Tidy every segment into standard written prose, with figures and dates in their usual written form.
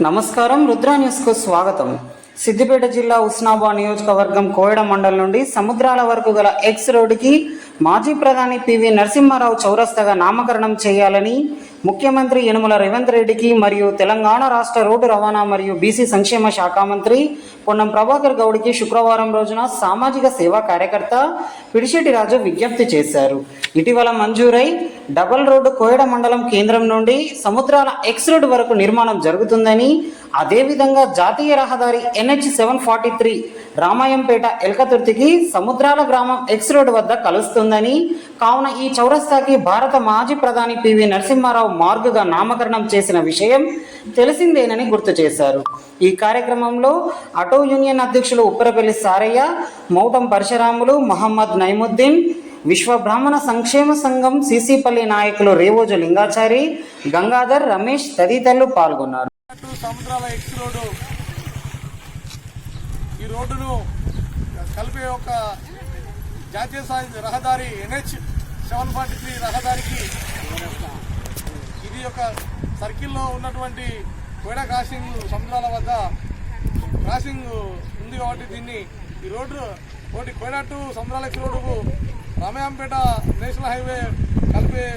నమస్కారం, రుద్రా న్యూస్ కు స్వాగతం. సిద్దిపేట జిల్లా ఉస్నాబాద్ నియోజకవర్గం కోయడ మండలం నుండి సముద్రాల వరకు గల ఎక్స్ రోడ్డుకి మాజీ ప్రధాని పివి నరసింహారావు చౌరస్తాగా నామకరణం చేయాలని ముఖ్యమంత్రి యనమల రేవంత్ రెడ్డికి మరియు తెలంగాణ రాష్ట్ర రోడ్డు రవాణా మరియు బీసీ సంక్షేమ శాఖ మంత్రి పొన్నం ప్రభాకర్ గౌడ్కి శుక్రవారం రోజున సామాజిక సేవా కార్యకర్త పిడిశెట్టి రాజు విజ్ఞప్తి చేశారు. ఇటీవల మంజూరై డబల్ రోడ్డు కోయడ మండలం కేంద్రం నుండి సముద్రాల ఎక్స్ రోడ్డు వరకు నిర్మాణం జరుగుతుందని, అదేవిధంగా జాతీయ రహదారి NH 743 రామాయంపేట ఎల్కతుర్తికి సముద్రాల గ్రామం ఎక్స్ రోడ్డు వద్ద కలుస్తుందని, కావున ఈ చౌరస్తాకి భారత మాజీ ప్రధాని పివి నరసింహారావు మార్గుగా నామకరణం చేసిన విషయం తెలిసిందేనని గుర్తు చేశారు. ఈ కార్యక్రమంలో ఆటో యూనియన్ అధ్యక్షులు ఉప్పరపల్లి సారయ్య, మౌటం పరశురాములు, మహమ్మద్ నైముద్దీన్, విశ్వ బ్రాహ్మణ సంక్షేమ సంఘం సిసిపల్లి నాయకులు రేవోజు లింగాచారి, గంగాధర్, రమేష్ తదితరులు పాల్గొన్నారు. సముద్రాల ఎక్స్ రోడ్డు ఈ రోడ్డును కలిపే ఒక జాతీయ స్థాయి రహదారి NH 743 రహదారికి ఇది ఒక సర్కిల్లో ఉన్నటువంటి కోయడ క్రాసింగ్ సముద్రాల వద్ద క్రాసింగ్ ఉంది కాబట్టి దీన్ని ఈ రోడ్డు ఒకటి కోయడ టు సముద్రాల ఎక్స్ రోడ్డుకు రామాయంపేట నేషనల్ హైవే కలిపే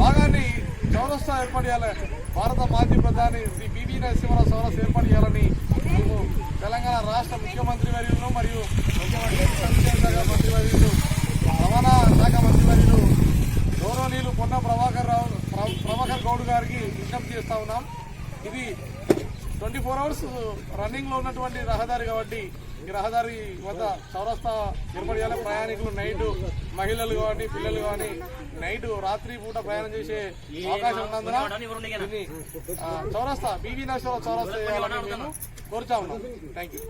భాగాన్ని చౌరస్తా ఏర్పాటు చేయాలి. భారత మాజీ ప్రధాని శ్రీ పివి నరసింహారావు చౌరస్తా ఏర్పాటు చేయాలని మేము తెలంగాణ రాష్ట్ర ముఖ్యమంత్రి వర్యులను మరియు సంక్షేమ శాఖ మంత్రివర్యులు, రవాణా శాఖ మంత్రివర్యులు గౌరవనీయులు పొన్నం ప్రభాకర్ గౌడ్ గారికి విజ్ఞప్తి చేస్తా ఉన్నాం. ఇది 24 hours రన్నింగ్లో ఉన్నటువంటి రహదారి కాబట్టి ఈ రహదారి వద్ద చౌరస్తా ఏర్పాటు చేయాలి. ప్రయాణికులు నైట్, మహిళలు కానీ పిల్లలు కానీ నైట్ రాత్రి పూట ప్రయాణం చేసే అవకాశం ఉన్నందున దీన్ని చౌరస్తా పివి నరసింహారావు చౌరస్తా చేయాలని మేము కోరుతా ఉన్నాం. Thank you.